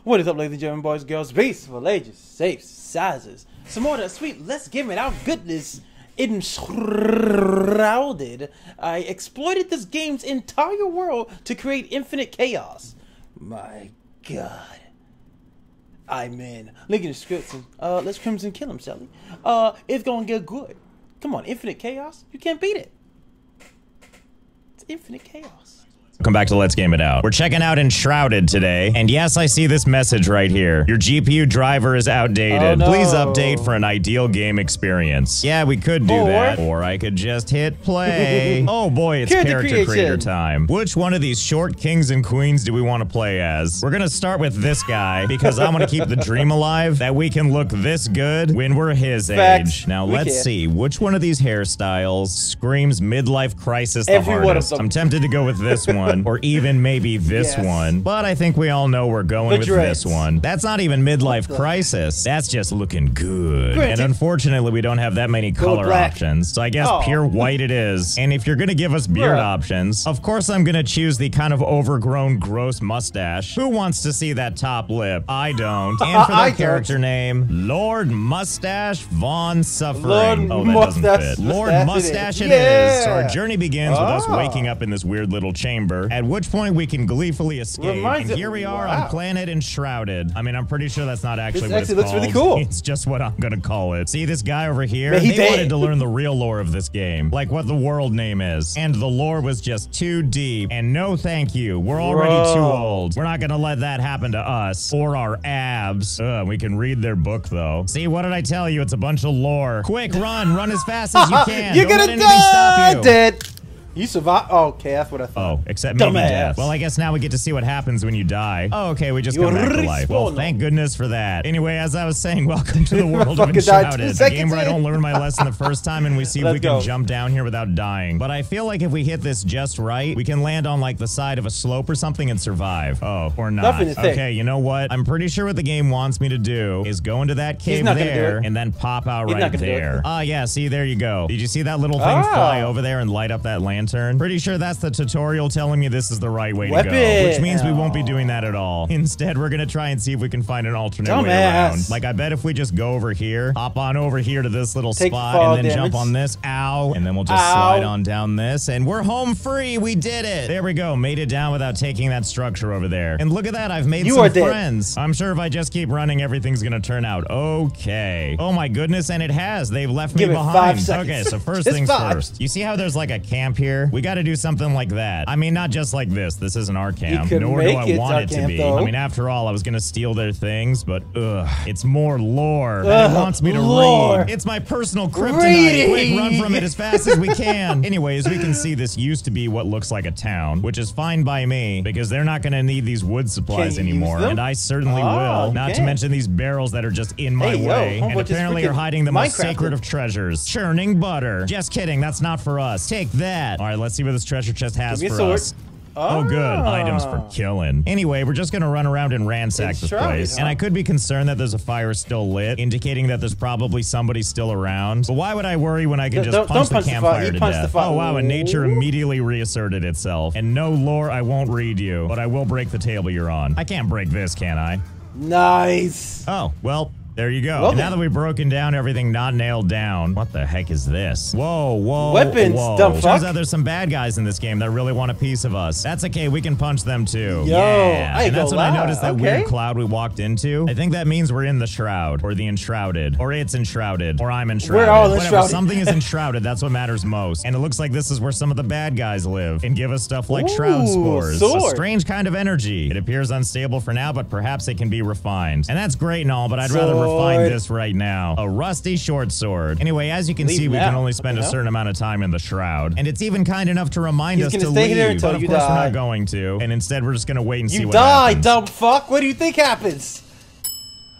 What is up, ladies and gentlemen, boys and girls, beautiful ages, safe sizes. Some more of that sweet, let's give it our goodness. Enshrouded. I exploited this game's entire world to create infinite chaos. My God. I'm in. Link in the description. Let's Crimson kill him, Shelly. It's gonna get good. Come on, infinite chaos? You can't beat it. It's infinite chaos. Welcome back to Let's Game It Out. We're checking out Enshrouded today, and yes, I see this message right here. Your GPU driver is outdated. Oh, no. Please update for an ideal game experience. Yeah, we could do that, or I could just hit play. Oh boy, it's character creator time. Which one of these short kings and queens do we want to play as? We're gonna start with this guy, because I want to keep the dream alive that we can look this good when we're his age. Now let's see, which one of these hairstyles screams midlife crisis the hardest? I'm tempted to go with this one. Or even maybe this one. But I think we all know we're going with this one. That's not even midlife crisis. That's just looking good. And unfortunately, we don't have that many color options. So I guess pure white it is. And if you're gonna give us beard options, of course I'm gonna choose the kind of overgrown, gross mustache. Who wants to see that top lip? I don't. And for that character name, Lord Mustache Von Suffering. Oh, that doesn't fit. Lord Mustache it is. So our journey begins with us waking up in this weird little chamber. At which point we can gleefully escape. And here we are on planet Enshrouded. I mean, I'm pretty sure that's not actually what it's called. This actually looks really cool. It's just what I'm gonna call it. See this guy over here? Man, they wanted to learn the real lore of this game. Like what the world name is. And the lore was just too deep. And no thank you. We're already too old. We're not gonna let that happen to us. Or our abs. We can read their book though. See, what did I tell you? It's a bunch of lore. Quick, run! Run as fast as you can! You're gonna die! Dead! You survived? Oh, okay, that's what I thought. Oh, except maybe death. Well, I guess now we get to see what happens when you die. Oh, okay, we just come back to life. Well, thank goodness for that. Anyway, as I was saying, welcome to the world of Enshrouded. A game where I don't learn my lesson the first time and we see if we can jump down here without dying. But I feel like if we hit this just right, we can land on like the side of a slope or something and survive. Oh, or not. Okay, you know what? I'm pretty sure what the game wants me to do is go into that cave there and then pop out right there. Ah, yeah, see, there you go. Did you see that little thing fly over there and light up that lantern? Pretty sure that's the tutorial telling me this is the right way to go, which means we won't be doing that at all. Instead, we're gonna try and see if we can find an alternate way around. Like, I bet if we just go over here, hop on over here to this little spot, and then jump on this, and then we'll just slide on down this, and we're home free! We did it! There we go, made it down without taking that structure over there. And look at that, I've made some friends. I'm sure if I just keep running, everything's gonna turn out okay. Oh my goodness, and it has. They've left me behind. Okay, so first things first. You see how there's like a camp here? We gotta do something like that. I mean, not just like this. This isn't our camp, nor do I want it to be. I mean, after all, I was gonna steal their things, but it's more lore. And it wants me to read. It's my personal kryptonite. Quick, run from it as fast as we can. Anyway, as we can see, this used to be what looks like a town, which is fine by me, because they're not gonna need these wood supplies anymore, and I certainly will. Not to mention these barrels that are just in my way, and apparently are hiding the most sacred of treasures. Churning butter. Just kidding, that's not for us. Take that. All right, let's see what this treasure chest has for us. Oh, good. Items for killing. Anyway, we're just gonna run around and ransack this place. And I could be concerned that there's a fire still lit, indicating that there's probably somebody still around. But why would I worry when I can just punch the campfire to death? Oh, wow, and nature immediately reasserted itself. And no lore, I won't read you, but I will break the table you're on. I can't break this, can I? Nice. Oh, well. There you go. And now that we've broken down everything not nailed down, what the heck is this? Whoa, whoa, weapons, dumb fuck. Turns out there's some bad guys in this game that really want a piece of us. That's okay, we can punch them too. Yo, and that's when I noticed that weird cloud we walked into. I think that means we're in the shroud, or the Enshrouded, or it's enshrouded, or I'm enshrouded. We're all enshrouded. Whatever, something is enshrouded, that's what matters most. And it looks like this is where some of the bad guys live, and give us stuff like shroud spores. A strange kind of energy. It appears unstable for now, but perhaps it can be refined. And that's great and all, but I'd rather refine this right now. A rusty short sword. Anyway, as you can see, we can only spend a certain amount of time in the shroud. And it's even kind enough to remind us to leave. But of course we're not going to. And instead we're just gonna wait and see what happens. You die, dumb fuck! What do you think happens?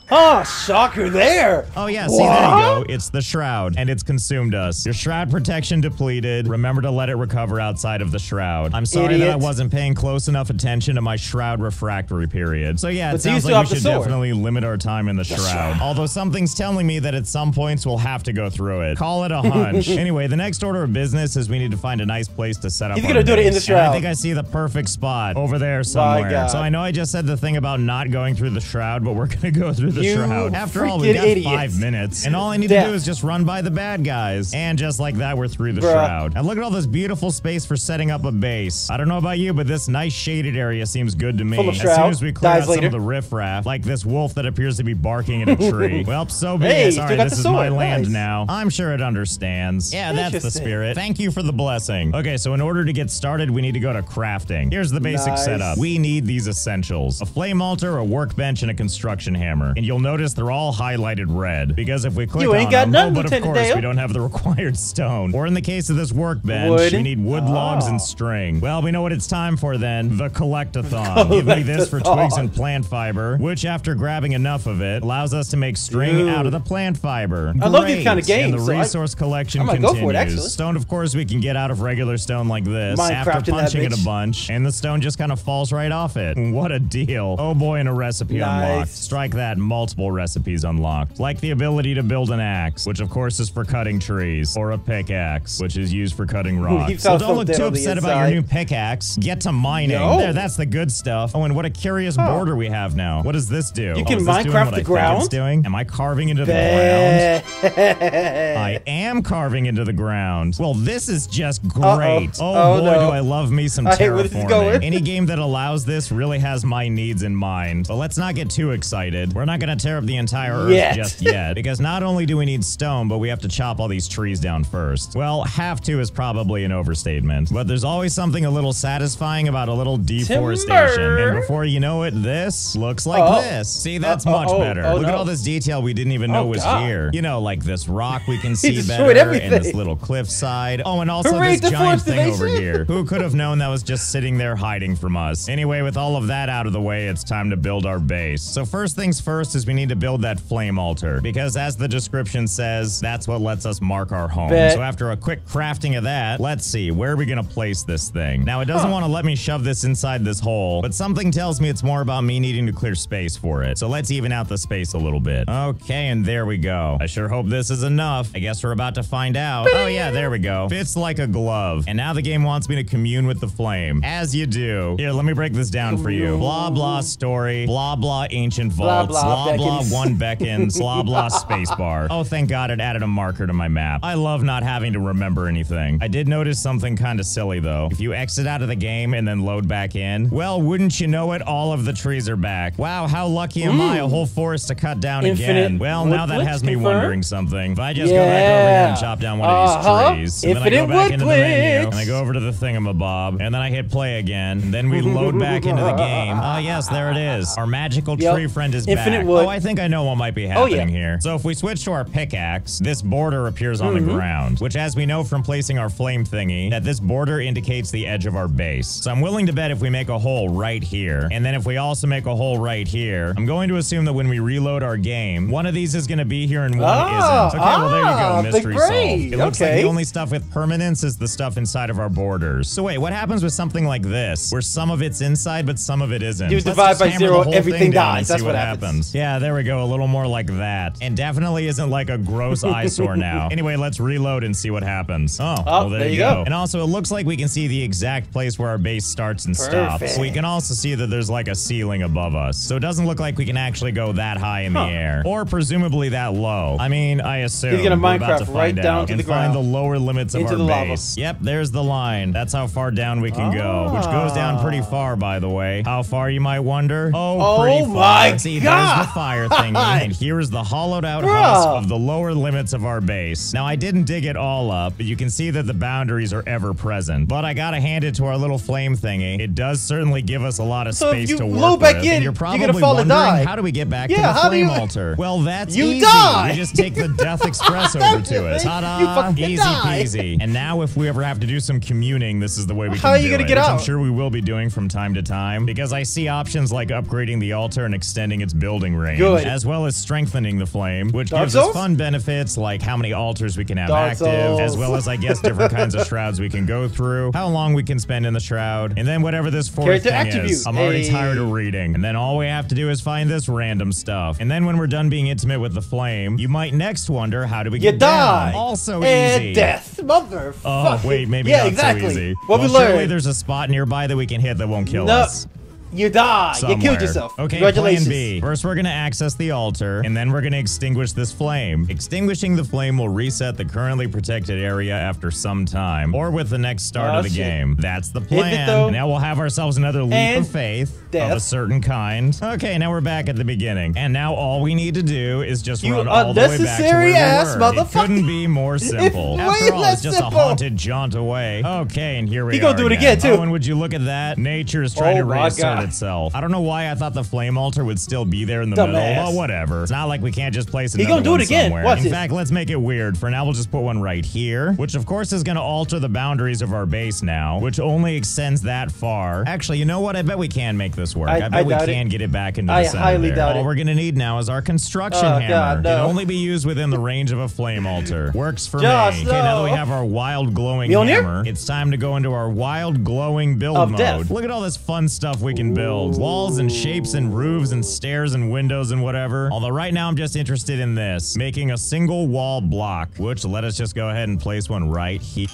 Oh, shocker there. Oh yeah, see, there you go. It's the shroud, and it's consumed us. Your shroud protection depleted. Remember to let it recover outside of the shroud. I'm sorry that I wasn't paying close enough attention to my shroud refractory period. So yeah, it sounds like we should definitely limit our time in the shroud. Although something's telling me that at some points we'll have to go through it. Call it a hunch. Anyway, the next order of business is we need to find a nice place to set up. He's gonna do it in the shroud. And I think I see the perfect spot over there somewhere. So I know I just said the thing about not going through the shroud, but we're gonna go through the shroud. After all, we got 5 minutes, and all I need to do is just run by the bad guys. And just like that, we're through the shroud. And look at all this beautiful space for setting up a base. I don't know about you, but this nice shaded area seems good to me. As soon as we clear out some of the riffraff, like this wolf that appears to be barking at a tree. Well, so be it. Sorry, this is my land now. I'm sure it understands. Yeah, that's the spirit. Thank you for the blessing. Okay, so in order to get started, we need to go to crafting. Here's the basic setup. We need these essentials: a flame altar, a workbench, and a construction hammer. And you'll notice they're all highlighted red, because if we click on them, but of course we don't have the required stone. Or in the case of this workbench, we need wood, logs, and string. Well, we know what it's time for then. The collect-a-thon. Give me this for twigs and plant fiber, which after grabbing enough of it, allows us to make string out of the plant fiber. I love these kind of games. And the resource collection continues. Go for it, stone, of course, we can get out of regular stone like this after punching it a bunch, and the stone just kind of falls right off it. What a deal. Oh boy, and a recipe unlocked. Strike that, multiple recipes unlocked. Like the ability to build an axe, which of course is for cutting trees, or a pickaxe, which is used for cutting rocks. So don't look too upset about your new pickaxe. Get to mining. There, that's the good stuff. Oh, and what a curious border we have now. What does this do? You can Minecraft the ground? It's doing? Am I carving into the ground? I am carving into the ground. Well, this is just great. Oh boy, do I love me some terraforming. Any game that allows this really has my needs in mind. But let's not get too excited. We're not going to tear up the entire Earth just yet, because not only do we need stone, but we have to chop all these trees down first. Well, have to is probably an overstatement, but there's always something a little satisfying about a little deforestation. And before you know it, this looks like this. See, that's much better. Look at all this detail we didn't even know was here. You know, like this rock we can see better, and this little cliffside. Oh, and also this giant thing over here. Who could have known that was just sitting there hiding from us? Anyway, with all of that out of the way, it's time to build our base. So first things first is we need to build that flame altar, because as the description says, that's what lets us mark our home. So after a quick crafting of that, let's see, where are we gonna place this thing? Now, it doesn't want to let me shove this inside this hole, but something tells me it's more about me needing to clear space for it. So let's even out the space a little bit. Okay, and there we go. I sure hope this is enough. I guess we're about to find out. Oh yeah, there we go. Fits like a glove. And now the game wants me to commune with the flame. As you do. Here, let me break this down for you. Blah blah story, blah blah ancient vaults, blah blah one beckons, blah blah spacebar. Oh, thank God it added a marker to my map. I love not having to remember anything. I did notice something kind of silly though. If you exit out of the game and then load back in, well, wouldn't you know it, all of the trees are back. Wow, how lucky am I? A whole forest to cut down again. Well, now that has me wondering something. If I just go back over here and chop down one of these trees, and then I go back into the menu, and I go over to the thingamabob, and then I hit play again, and then we load back into the game. Oh yes, there it is. Our magical tree friend is back. Oh, I think I know what might be happening here. So if we switch to our pickaxe, this border appears on the ground, which, as we know from placing our flame thingy, that this border indicates the edge of our base. So I'm willing to bet if we make a hole right here, and then if we also make a hole right here, I'm going to assume that when we reload our game, one of these is going to be here and one isn't. Okay, well there you go, mystery solved. It looks like the only stuff with permanence is the stuff inside of our borders. So wait, what happens with something like this, where some of it's inside but some of it isn't? You divide by 0, everything dies. That's what happens. Yeah, there we go, a little more like that. And definitely isn't like a gross eyesore now. Anyway, let's reload and see what happens. Oh, well there you go. And also, it looks like we can see the exact place where our base starts and stops. We can also see that there's like a ceiling above us. So it doesn't look like we can actually go that high in the air. Or presumably that low. I mean, I assume. He's gonna Minecraft right down to the ground. And find the lower limits of our base. Yep, there's the line. That's how far down we can go. Which goes down pretty far, by the way. How far, you might wonder? Oh, pretty far. My See, there's the fire thingy. And here is the hollowed out husk of the lower limits of our base. Now, I didn't dig it all up, but you can see that the boundaries are ever present. But I gotta hand it to our little flame thingy. It does certainly give us a lot of space to work with. And you're probably wondering, how do we get back to the flame altar? Well, that's easy. We just take the Death Express over to it. Ta-da! Easy peasy. And now if we ever have to do some communing, this is the way we can do it. Which I'm sure we will be doing from time to time, because I see options like upgrading the altar and extending its building range, Good. as well as strengthening the flame, which Dark gives Souls? us fun benefits like how many altars we can have Dark active, Souls. as well as, I guess, different kinds of shrouds we can go through, how long we can spend in the shroud, and then whatever this fourth Character thing attribute. is. I'm already Hey. tired of reading. And then all we have to do is find this random stuff. And then when we're done being intimate with the flame, you might next wonder, how do we You get die. down? Also and easy. death. Motherfucker. Oh, wait, maybe yeah, not exactly. so easy. What well, we learned. surely there's a spot nearby that we can hit that won't kill us. You die. Somewhere. You killed yourself. Okay, Congratulations. plan B. First, we're going to access the altar, and then we're going to extinguish this flame. Extinguishing the flame will reset the currently protected area after some time, or with the next start of the game. That's the plan. though. Now we'll have ourselves another leap And of faith death. of a certain kind. Okay, now we're back at the beginning. And now all we need to do is just You run all the way back to unnecessary where ass we were. It motherfucker. couldn't be more simple. It's After way all, less it's just simple. a haunted jaunt away. Okay, and here we are. He gonna do it again, too. Oh, and would you look at that? Nature is trying Oh to my reassert God. itself. I don't know why I thought the flame altar would still be there in the Dumbass. middle. Well, whatever. It's not like we can't just place He another gonna do one it again. somewhere. Watch In this. fact, let's make it weird. For now, we'll just put one right here, which of course is gonna alter the boundaries of our base now, which only extends that far. Actually, you know what? I bet we can make this work. I bet we doubt can it. get it back into I the center highly there. doubt All it. we're gonna need now is our construction Oh, hammer. God, no. Can only be used within the range of a flame altar. Works for Josh, me. Okay, now that we no. have our wild glowing Mjolnir? hammer, it's time to go into our wild glowing build Of mode. death. Look at all this fun stuff we can build. Walls and shapes and roofs and stairs and windows and whatever. Although right now I'm just interested in this, making a single wall block, which let us just go ahead and place one right here.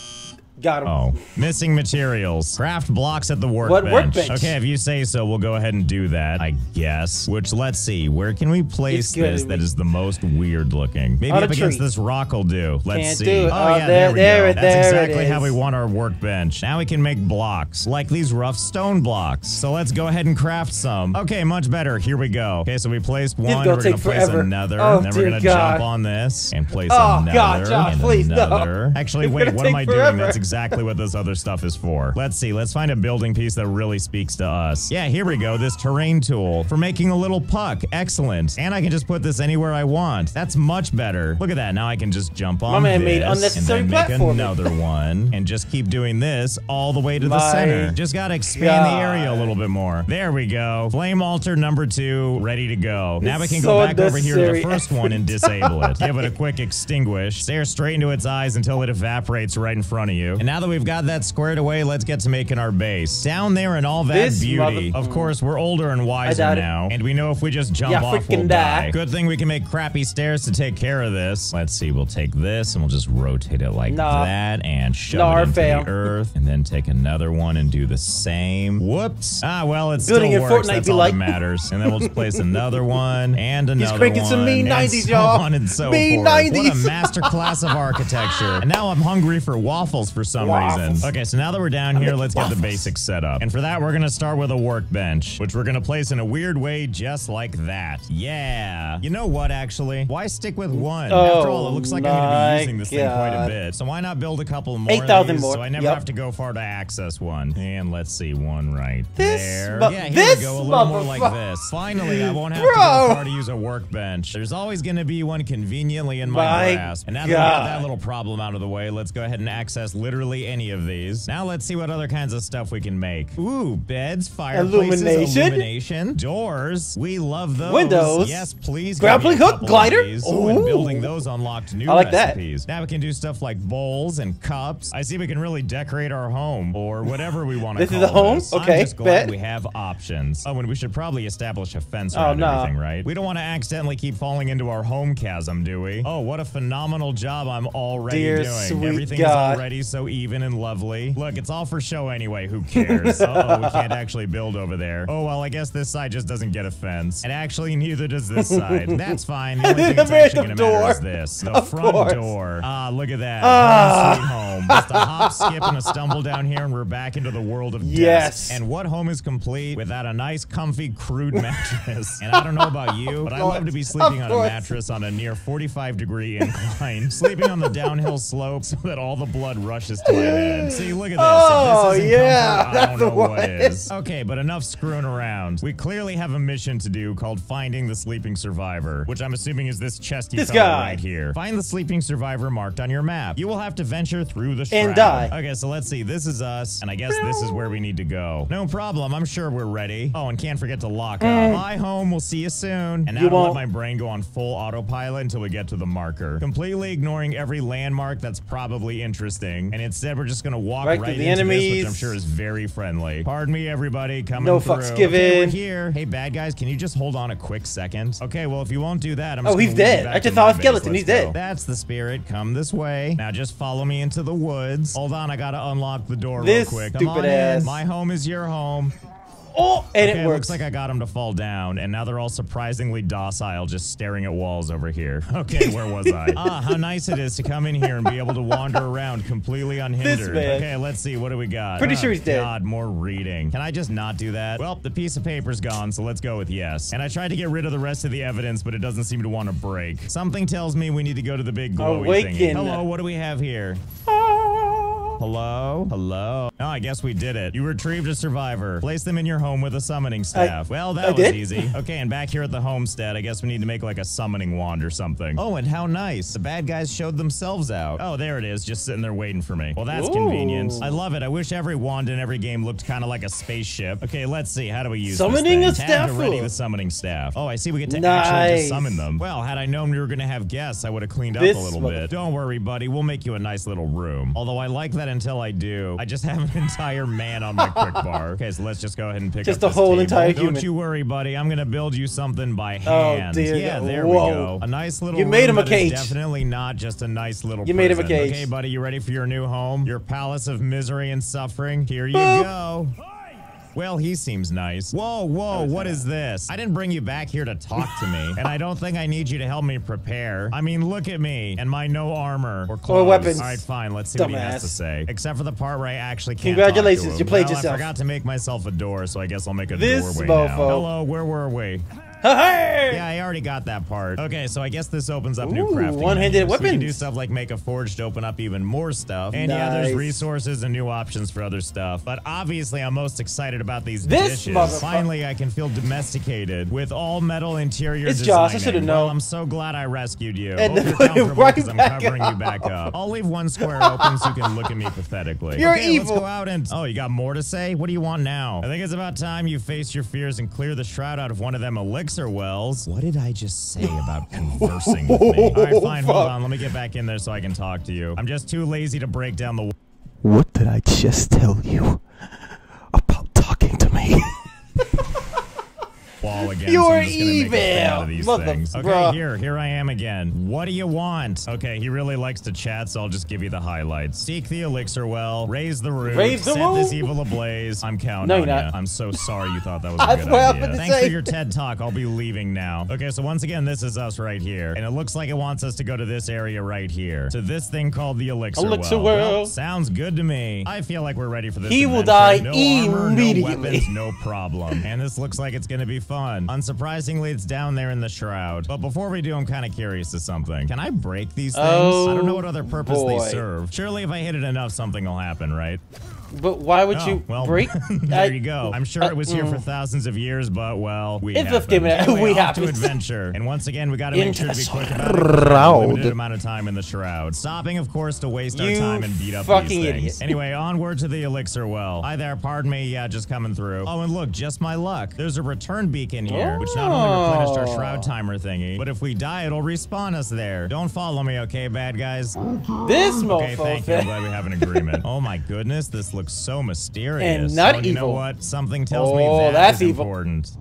Got him. Oh, missing materials. Craft blocks at the workbench. What workbench? Okay, if you say so, we'll go ahead and do that, I guess. Which, let's see, where can we place He's good. this that is the most weird looking? Maybe On a up against tree. this rock will do. Let's Can't see. do it. Oh, Oh, yeah, there- we there go. it- That's there it exactly how is. we want our workbench. Now we can make blocks, like these rough stone blocks. So let's go ahead and craft some. Okay, much better. Here we go. Okay, so we placed one, gonna we're gonna take place forever. another, Oh, and then we're dear gonna God. jump on this and place Oh, another, God, Josh, and please, no. another. Actually, It's wait, gonna what am take I doing? forever. That's exactly what this other stuff is for. Let's see, let's find a building piece that really speaks to us. Yeah, here we go, this terrain tool for making a little puck. Excellent. And I can just put this anywhere I want. That's much better. Look at that, now I can just jump on My man this made unnecessary and then make platforming. another one and just keep doing this all the way to the My center. Just gotta expand the God. area a little bit more. There we go. Flame altar number 2, ready to go. Now we can It's go so back over here to the unnecessary first one and disable it. Give it a quick extinguish. Stare straight into its eyes until it evaporates right in front of you. And now that we've got that squared away, let's get to making our base. Down there in all that This beauty. mother- Of course, we're older and wiser doubt it. now, and we know if we just jump Yeah, off, we'll freaking die. die. Good thing we can make crappy stairs to take care of this. Let's see, we'll take this and we'll just rotate it like Nah. that and shove Nah, it into fam. the earth, and then take another one and do the same. Whoops. Ah, well, it Building still in works. Fortnite That's be all like- that matters. And then we'll just place another one and another cranking one. some mean and 90s, so y'all. on and so Mean forth. What a 90s. masterclass of architecture. And now I'm hungry for waffles for some Waffles. reason. Okay, so now that we're down here, making let's get the waffles. basics set up. And for that, we're gonna start with a workbench, which we're gonna place in a weird way just like that. Yeah. You know what, actually? Why stick with one? Oh, After all, it looks like I'm gonna my be using this thing quite a God. bit. So why not build a couple more 8,000 of these more. so I never Yep. have to go far to access one. And let's see, one right This there. mu- Yeah, here this we go, a little more like motherfucker. this. Finally, I won't have to Bro. go far to use a workbench. There's always gonna be one conveniently in my My grasp. And now that we got God. that little problem out of the way, let's go ahead and access literally any of these. Now let's see what other kinds of stuff we can make. Ooh, beds, fireplaces, illumination, doors. We love those. Windows. Yes, please. Grappling give me a hook, couple glider? of these. Ooh, and Ooh. building those unlocked new I like that. recipes. Now we can do stuff like bowls and cups. I see we can really decorate our home or whatever we want to This call is a home? this. Okay, I'm just glad bet. we have options. Oh, and we should probably establish a fence Oh, around no. everything, right? We don't want to accidentally keep falling into our home chasm, do we? Oh, what a phenomenal job I'm already Dear doing. sweet Everything God. is already so even and lovely. Look, it's all for show anyway. Who cares? Uh-oh, we can't actually build over there. Oh, well, I guess this side just doesn't get a fence. And actually, neither does this side. That's fine. The only thing that's actually going to matter is this. The Of front course. door. Ah, look at that. Ah. Home sweet home. Just a hop, skip, and a stumble down here, and we're back into the world of Yes. desks. And what home is complete without a nice, comfy, crude mattress? And I don't know about you, but I love to be sleeping on a course. mattress on a near 45-degree incline, sleeping on the downhill slope so that all the blood rushes lashes to my head. See, look at this. Oh, if this isn't yeah. comfort, I don't know what is. Okay, but enough screwing around. We clearly have a mission to do called finding the sleeping survivor, which I'm assuming is this chesty fella right here. Find the sleeping survivor marked on your map. You will have to venture through the shroud. And die. Okay, so let's see. This is us, and I guess this is where we need to go. No problem. I'm sure we're ready. Oh, and can't forget to lock up. Bye, home. We'll see you soon. And now I'll let my brain go on full autopilot until we get to the marker. Completely ignoring every landmark that's probably interesting. And instead, we're just going to walk right into the enemies, this, which I'm sure is very friendly. Pardon me, everybody. Coming through. No fucks given. Okay, we're here. Hey, bad guys, can you just hold on a quick second? Okay, well, if you won't do that, I'm just he's dead. I just saw a skeleton. He's dead. That's the spirit. Come this way. Now just follow me into the woods. Hold on, I gotta unlock the door real quick. Come on in. My home is your home. Oh, and okay, it works. Looks like I got them to fall down, and now they're all surprisingly docile, just staring at walls over here. Okay, where was I? How nice it is to come in here and be able to wander around completely unhindered. Okay, let's see. What do we got? Pretty sure he's dead. God, more reading. Can I just not do that? Well, the piece of paper's gone, so let's go with yes. And I tried to get rid of the rest of the evidence, but it doesn't seem to want to break. Something tells me we need to go to the big glowy thingy. Hello, what do we have here? Hello? Hello? Oh, I guess we did it. You retrieved a survivor. Place them in your home with a summoning staff. Well, that was easy. Okay, and back here at the homestead, I guess we need to make like a summoning wand or something. Oh, and how nice. The bad guys showed themselves out. Oh, there it is, just sitting there waiting for me. Well, that's convenient. I love it. I wish every wand in every game looked kind of like a spaceship. Okay, let's see. How do we use summoning this a staff? Ready the summoning staff. Oh, I see we get to actually just summon them. Well, had I known we were going to have guests, I would have cleaned up a little bit. Don't worry, buddy. We'll make you a nice little room. Although I like that until I do. I just have an entire man on my quick bar. Okay, so let's just go ahead and pick up the whole entire human. Don't you worry, buddy. I'm gonna build you something by hand. Oh, dear. Yeah, there we go. A nice little. You made him a cage. Definitely not just a nice little. You made him a cage. Okay, buddy, you ready for your new home? Your palace of misery and suffering. Here you go. Well, he seems nice. Whoa, whoa, what is this? I didn't bring you back here to talk to me, and I don't think I need you to help me prepare. I mean, look at me and my no armor or clothes. Or weapons. All right, fine, let's see what he has to say. Except for the part where I actually can't Congratulations, talk to him. you played yourself. I forgot to make myself a door, so I guess I'll make a doorway now. Hello, where were we? Yeah, I already got that part. Okay, so I guess this opens up new crafting. One-handed weapons. So you can do stuff like make a forge to open up even more stuff. And yeah, there's resources and new options for other stuff. But obviously, I'm most excited about these dishes. Finally, I can feel domesticated with all metal interior designing. Josh, I should have known. Well, I'm so glad I rescued you. And you're comfortable because I'm covering you back up. I'll leave one square open so you can look at me pathetically. You're evil. Let's go out and... Oh, you got more to say? What do you want now? I think it's about time you face your fears and clear the shroud out of one of them elixir wells. What did I just say about conversing with me? All right, fine, hold on. Let me get back in there so I can talk to you. I'm just too lazy to break down the... What did I just tell you about talking to me? Wall again. You're so evil. Okay, here I am again. What do you want? Okay, he really likes to chat, so I'll just give you the highlights. Seek the elixir well, raise the roof, set this evil ablaze. I'm counting on you. I'm so sorry you thought that was a good idea. Thanks for your TED Talk. I'll be leaving now. Okay, so once again, this is us right here, and it looks like it wants us to go to this area right here, to this thing called the elixir well. Well, sounds good to me. I feel like we're ready for this. He will die immediately. No weapons, no problem. And this looks like it's gonna be fun. Unsurprisingly, it's down there in the shroud. But before we do, I'm kind of curious of something. Can I break these things? I don't know what other purpose they serve. Surely if I hit it enough, something will happen, right? But why would you break? There you go. I'm sure it was here for thousands of years, but well, we have to adventure. And once again, we got to make sure to be quick about it. Limited amount of time in the shroud. Stopping, of course, to waste our time and beat up these things. Anyway, onward to the elixir well. Hi there, pardon me. Yeah, just coming through. Oh, and look, just my luck. There's a return beacon here, which not only replenished our shroud timer thingy, but if we die, it'll respawn us there. Don't follow me, okay, bad guys? This okay, thank you. I'm glad we have an agreement. Oh my goodness, this looks so mysterious. And not evil. You know what? Something tells me that's important.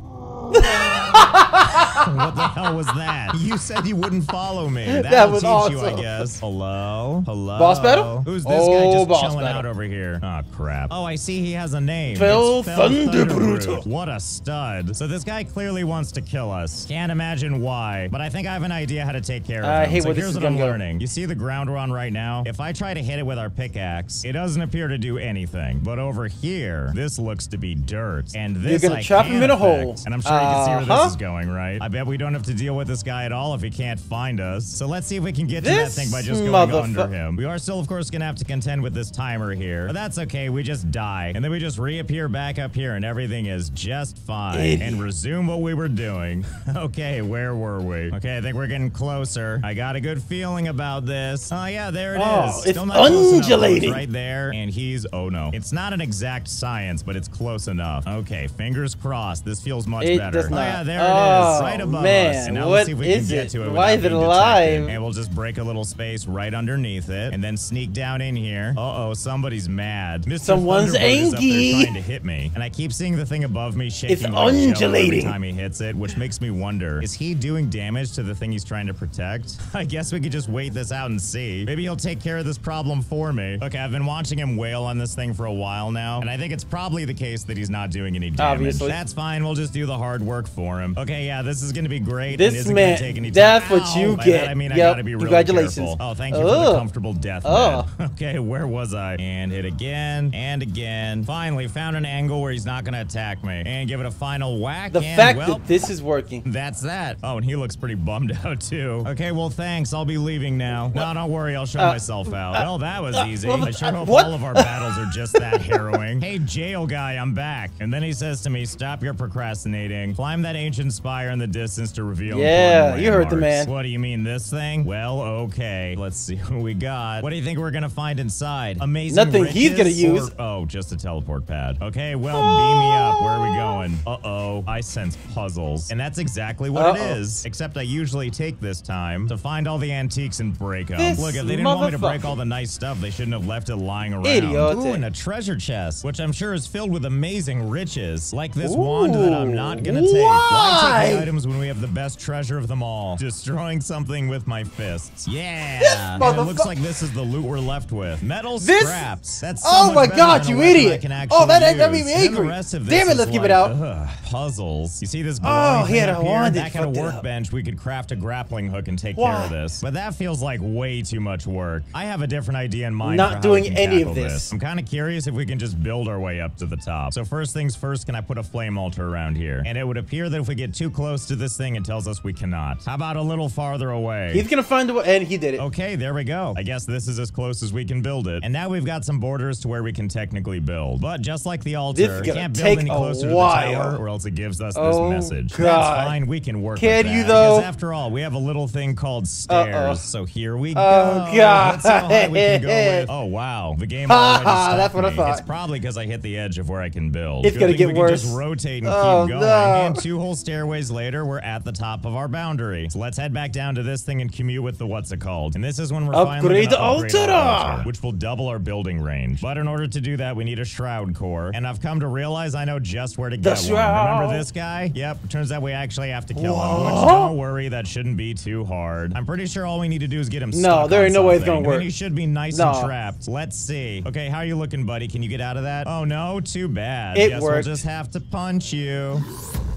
What the hell was that? You said you wouldn't follow me. That was awesome. You, I guess. Hello? Hello? Boss battle? Who's this guy just chilling out over here? Oh, crap. Oh, I see he has a name. Phil Thunderbrute. What a stud. So this guy clearly wants to kill us. Can't imagine why, but I think I have an idea how to take care of him. So here's what I'm learning. You see the ground we're on right now? If I try to hit it with our pickaxe, it doesn't appear to do anything. But over here, this looks to be dirt. And this You're gonna chop him in a hole. And I'm sure you can see where this this is going, right? I bet we don't have to deal with this guy at all if he can't find us. So let's see if we can get to that thing by just going under him. We are still, of course, gonna have to contend with this timer here. But that's okay, we just die. And then we just reappear back up here and everything is just fine. And resume what we were doing. Okay, where were we? Okay, I think we're getting closer. I got a good feeling about this. Oh, yeah, there it is. It's undulating. Right there. And he's, oh no. It's not an exact science, but it's close enough. Okay, fingers crossed. This feels much better. Does not. Oh, yeah, there it is. Right above us. And now let's see if we can get to it. Why is it alive? And we'll just break a little space right underneath it. And then sneak down in here. Uh-oh, somebody's mad. Mr. Someone's angry. Is up there trying to hit me. And I keep seeing the thing above me shaking it's undulating every time he hits it, which makes me wonder, is he doing damage to the thing he's trying to protect? I guess we could just wait this out and see. Maybe he'll take care of this problem for me. Okay, I've been watching him wail on this thing for a while now, and I think it's probably the case that he's not doing any damage. Obviously. That's fine, we'll just do the hard work for him. Okay, yeah, this is gonna be great. This man, that's what you get. I mean, I gotta be really careful. Oh, thank you for the comfortable death bed. Okay, where was I? And hit again, and again. Finally, found an angle where he's not gonna attack me. And give it a final whack. The fact that this is working. That's that. Oh, and he looks pretty bummed out too. Okay, well, thanks. I'll be leaving now. No, don't worry. I'll show myself out. Well, that was easy. I sure hope all of our battles are just that harrowing. Hey, jail guy, I'm back. And then he says to me, stop your procrastinating. Climb that ancient spire in the distance to reveal you heard the man. What do you mean, this thing? Well, okay. Let's see what we got. What do you think we're gonna find inside? Amazing Nothing he's gonna use. Oh, just a teleport pad. Okay, well, beam me up. Where are we going? Uh-oh. I sense puzzles. And that's exactly what it is. Except I usually take this time to find all the antiques and break them. Look, if they didn't want me to break all the nice stuff, they shouldn't have left it lying around. Ooh, and a treasure chest, which I'm sure is filled with amazing riches. Like this wand that I'm not gonna take. Why take the items when we have the best treasure of them all? Destroying something with my fists. Yeah. And it looks like this is the loot we're left with. Metal scraps. That's so my god, you idiot. Oh, that made me angry. Damn it, let's keep it out. Puzzles. You see this glowing he had a wand. That kind of workbench, we could craft a grappling hook and take care of this. But that feels like way too much work. I have a different idea in mind. Not doing any of this. I'm kind of curious if we can just build our way up to the top. So first things first, can I put a flame altar around here? And it would appear that if we get too close to this thing, it tells us we cannot. How about a little farther away? He's gonna find a way, and he did it. Okay, there we go. I guess this is as close as we can build it. And now we've got some borders to where we can technically build. But just like the altar, we can't build any closer to the tower, or else it gives us this message. God. That's fine, we can work Can with that. you though? Because after all, we have a little thing called stairs. So here we go. Oh God. Let's see how high we can go with. Oh wow, the game already stopped that's what I thought. It's probably because I hit the edge of where I can build. It's gonna get worse. Just rotate and keep going. And 2 whole stairways later, we're at the top of our boundary. So let's head back down to this thing and commute with the what's it called. And this is when we're finally gonna upgrade our altar, which will double our building range. But in order to do that, we need a shroud core. And I've come to realize I know just where to get one. Remember this guy? Yep. Turns out we actually have to kill him. Which, don't worry, that shouldn't be too hard. I'm pretty sure all we need to do is get him stuck. No, there ain't no way it's gonna work. And he should be nice and trapped. Let's see. Okay, how are you looking, buddy? Can you get out of that? Oh no, too bad. It Guess worked. We'll just have to punch you.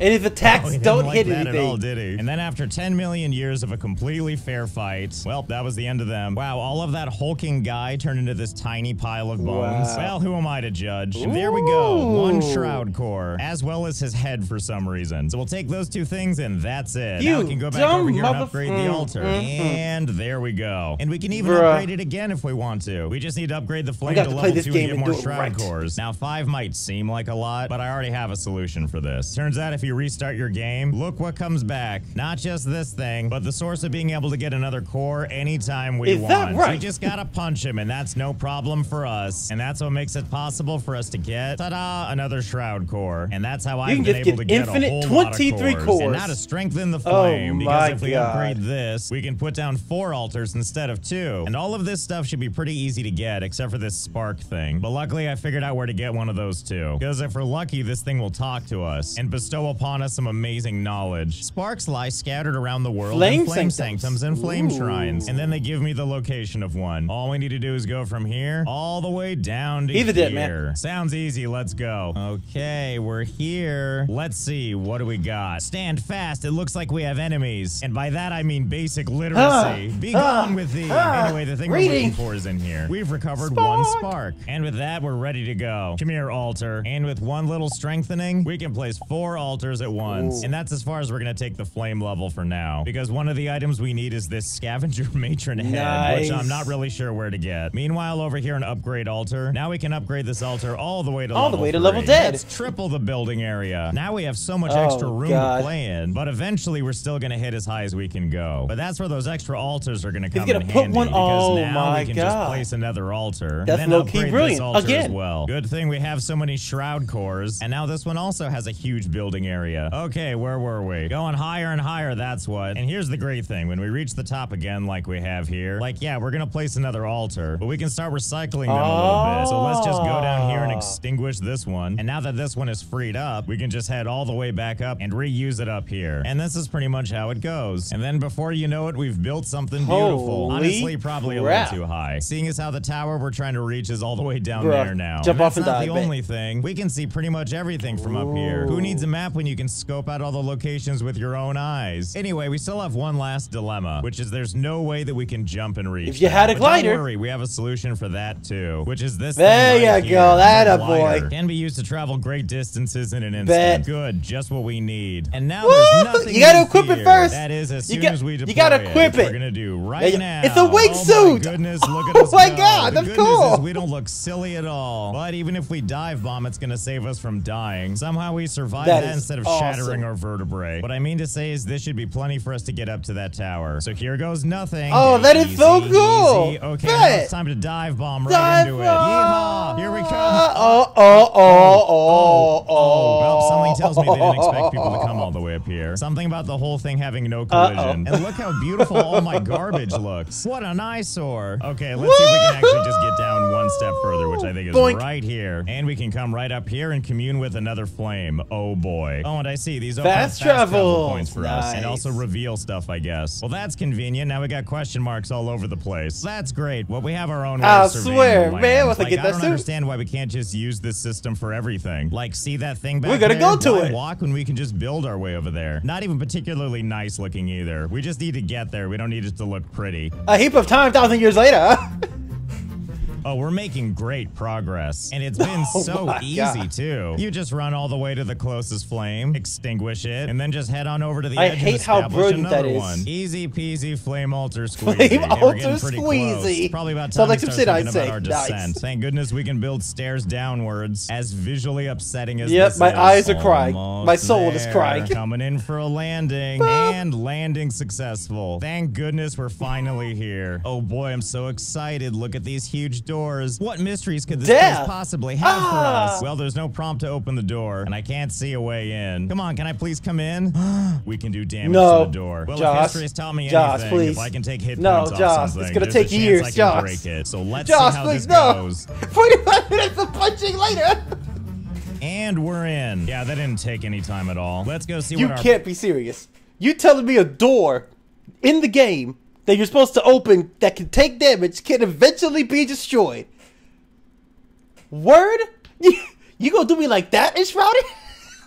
And his attacks don't hit anything. At all, did he? And then after 10 million years of a completely fair fight, well, that was the end of them. Wow, all of that hulking guy turned into this tiny pile of bones. Wow. Well, who am I to judge? And there we go, 1 shroud core, as well as his head for some reason. So we'll take those 2 things and that's it. Now we can go back over here and upgrade the altar. And there we go. And we can even upgrade it again if we want to. We just need to upgrade the flame to level 2 and get more shroud cores. Now 5 might seem like a lot, but I already have a solution for this. Turns out if you restart your game, look what comes back. Not just this thing, but the source of being able to get another core anytime we want. Is that right? We just gotta punch him, and that's no problem for us. And that's what makes it possible for us to get, ta-da, another shroud core. And that's how I've been able to get a whole lot of cores. And now to strengthen the flame, because if we upgrade this, we can put down 4 altars instead of 2. And all of this stuff should be pretty easy to get, except for this spark thing. But luckily, I figured out where to get one of those too. Because if we're lucky, this thing will talk to us and bestow upon us some amazing knowledge. Sparks lie scattered around the world in flame sanctums and flame shrines. And then they give me the location of one. All we need to do is go from here all the way down to here. Sounds easy, let's go. Okay, we're here. Let's see, what do we got? Stand fast, it looks like we have enemies. And by that I mean basic literacy. Be gone with thee. Anyway, the thing we're looking for is in here. We've recovered 1 spark. And with that, we're ready to go. Come here, altar. And with 1 little strengthening, we can place 4 altars altars at once. Ooh. And that's as far as we're gonna take the flame level for now. Because one of the items we need is this scavenger matron head, which I'm not really sure where to get. Meanwhile, over here, an upgrade altar. Now we can upgrade this altar all the way to level 3. dead. That's triple the building area. Now we have so much extra room to play in. But eventually, we're still gonna hit as high as we can go. But that's where those extra altars are gonna come in handy. Because now we can just place another altar. That's and then low-key upgrade brilliant. this altar Again. as well. Good thing we have so many shroud cores. And now this one also has a huge building area. Okay, where were we? Going higher and higher, that's what. And here's the great thing. When we reach the top again, like we have here, like, yeah, we're gonna place another altar, but we can start recycling them a little bit. So let's just go down here and extinguish this one. And now that this one is freed up, we can just head all the way back up and reuse it up here. And this is pretty much how it goes. And then before you know it, we've built something beautiful. Honestly, probably a little too high. Seeing as how the tower we're trying to reach is all the way down there now. Jump off and that's die. not the only thing. We can see pretty much everything from up here. Who needs a map when you can scope out all the locations with your own eyes? Anyway, we still have one last dilemma, which is there's no way that we can jump and reach. If you had a glider. Don't worry, we have a solution for that too, which is this There thing right you here. go, that a glider. boy. Can be used to travel great distances in an instant. Bet. Good, just what we need. And now there's nothing You gotta in equip it fear. first. That is as soon You as we deploy gotta equip it. We're gonna do right now. It's a wingsuit. Oh my goodness, look at us Oh my go. God, The that's good news cool. is we don't look silly at all. But even if we dive bomb, it's gonna save us from dying. Somehow we survived that instead of shattering our vertebrae. What I mean to say is this should be plenty for us to get up to that tower. So here goes nothing. Oh, that is so cool. Easy. Okay, now it's time to dive bomb right into it. Yeehaw! Here we come. Well, something tells me they didn't expect people to come all the way up here. Something about the whole thing having no collision. And look how beautiful all my garbage looks. What an eyesore. Okay, let's see if we can actually just get down one step further, which I think is right here. And we can come right up here and commune with another flame. Oh boy. Oh, and I see these open fast travel points for us. And also reveal stuff, I guess. Well, that's convenient. Now we got question marks all over the place. That's great. Well, we have our own way of surveying the land. Man, once I get I that don't suit. understand why we can't just use this system for everything. Like, see that thing back We're gonna there? go to Why it. walk when we can just build our way over there? Not even particularly nice looking either. We just need to get there. We don't need it to look pretty. A heap of time, 1,000 years later. Oh, we're making great progress. And it's been so easy, too. You just run all the way to the closest flame, extinguish it, and then just head on over to the edge and establish another one. Easy peasy flame altar squeezy. Flame altar squeezy. Probably about time Sounds like to some start shit I'd thinking about say. our Nice. descent. Thank goodness we can build stairs downwards, as visually upsetting as this is. my eyes are crying. Almost My soul is there. crying. Coming in for a landing, and landing successful. Thank goodness we're finally here. Oh boy, I'm so excited. Look at these huge doors. What mysteries could this place possibly have for us? Well, there's no prompt to open the door, and I can't see a way in. Come on, can I please come in? We can do damage to the door. Well, if history's taught me anything, please. if I can take hit points off something, it's gonna there's take a chance years, I can Josh. break it. So let's see how please, this goes. 45 minutes of punching later. And we're in. Yeah, that didn't take any time at all. Let's go see what our... You can't be serious. You telling me a door in the game that you're supposed to open that can take damage can eventually be destroyed? Word? You gonna do me like that, Enshrouded?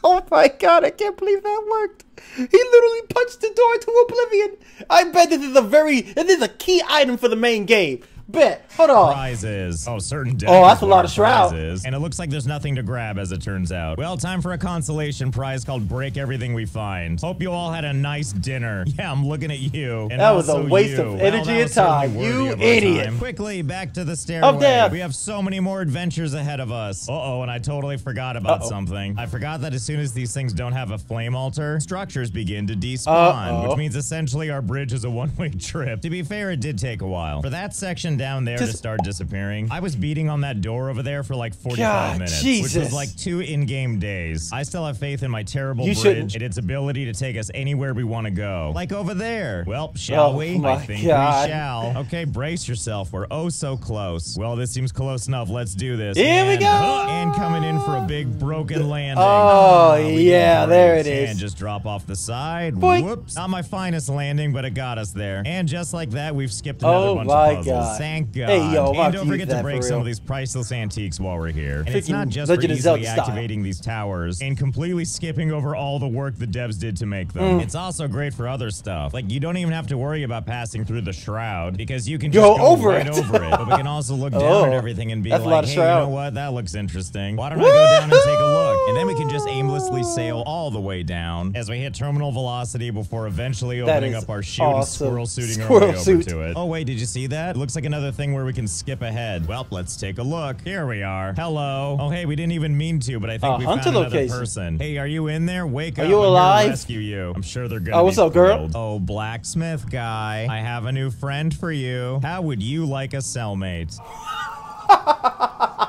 Oh my god, I can't believe that worked. He literally punched the door to oblivion. I bet this is a key item for the main game. Bet. Hold on. Prizes. Oh, certain deck. Oh, that's a lot of shroud. Prizes. And it looks like there's nothing to grab, as it turns out. Well, time for a consolation prize called Break Everything We Find. Hope you all had a nice dinner. Yeah, I'm looking at you. And that was a also waste of energy and time. You idiot. Quickly, back to the stairway. We have so many more adventures ahead of us. Uh-oh, and I totally forgot about something. I forgot that as soon as these things don't have a flame altar, structures begin to despawn, which means essentially our bridge is a one-way trip. To be fair, it did take a while. For that section down there to start disappearing, I was beating on that door over there for like 45 minutes, which was like 2 in-game days. I still have faith in my terrible bridge and its ability to take us anywhere we want to go. Like over there. Well, shall we? I think we shall. Okay, brace yourself. We're oh so close. Well, this seems close enough. Let's do this. Here we go. And coming in for a big broken landing. Oh, yeah, there it is. And just drop off the side. Boink. Whoops. Not my finest landing, but it got us there. And just like that, we've skipped another bunch of puzzles. God. Thank God. Hey, yo, and don't forget to break some of these priceless antiques while we're here. And it's not just for easily activating these towers and completely skipping over all the work the devs did to make them. It's also great for other stuff. Like, you don't even have to worry about passing through the shroud because you can just go right over it. But we can also look down at everything and be like, hey, you know what? That looks interesting. Why don't I go down and take a look? And then we can just aimlessly sail all the way down as we hit terminal velocity before eventually opening up our chute and squirrel suiting our way over to it. Oh wait, did you see that? It looks like another thing where we can skip ahead. Well, let's take a look. Here we are. Hello. Oh hey, we didn't even mean to, but I think we found another person. Hey, are you in there? Wake up. Are you alive? I'm here to rescue you. I'm sure they're gonna what's up, girl? Oh, blacksmith guy. I have a new friend for you. How would you like a cellmate?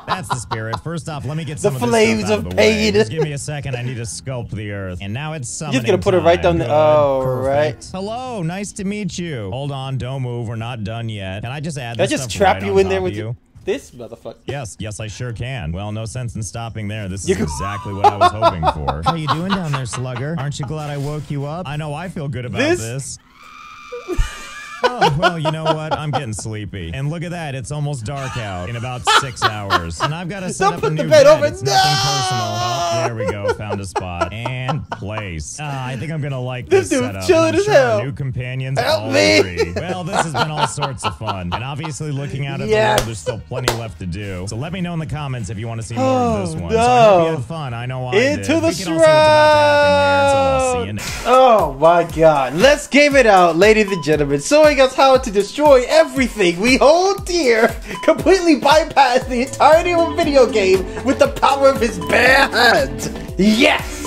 That's the spirit. First off, let me get some of this stuff out of the way. Just give me a second. I need to sculpt the earth. And now it's summoning You're just gonna put it right down there. Oh, right. Hello, nice to meet you. Hold on, don't move. We're not done yet. Can I just add this stuff? I just trap you in there with you. This motherfucker. Yes, I sure can. Well, no sense in stopping there. This is exactly what I was hoping for. How you doing down there, slugger? Aren't you glad I woke you up? I know I feel good about this. Oh, well, you know what? I'm getting sleepy. And look at that. It's almost dark out in about 6 hours. And I've got to set up a new bed. It's nothing personal. Oh, there we go. Found a spot. And place. I think I'm going to like this setup. Chilling as hell. Our new companions all agree. Well, this has been all sorts of fun. And obviously, looking out at the world, there's still plenty left to do. So let me know in the comments if you want to see more of this one. So I hope you had fun. I know I did. Into the shroud. Oh, my God. Let's game it out, ladies and gentlemen. Showing us how to destroy everything we hold dear, completely bypass the entirety of a video game with the power of his bare hands. Yes!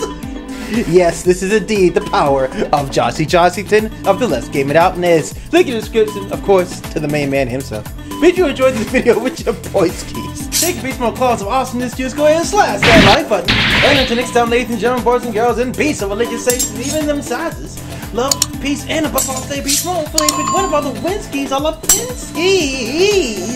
Yes, this is indeed the power of Joshy Joshington of the Let's Game It Out NES. Link in the description, of course, to the main man himself. If you enjoyed this video with your points keys, take a beast more claws of awesomeness, just go ahead and slash that like button. And until next time, ladies and gentlemen, boys and girls, in peace, over religious sakes, and even them sizes. Love, peace, and above all, stay be small. Flavor, what about the Winskies? I love Winskies!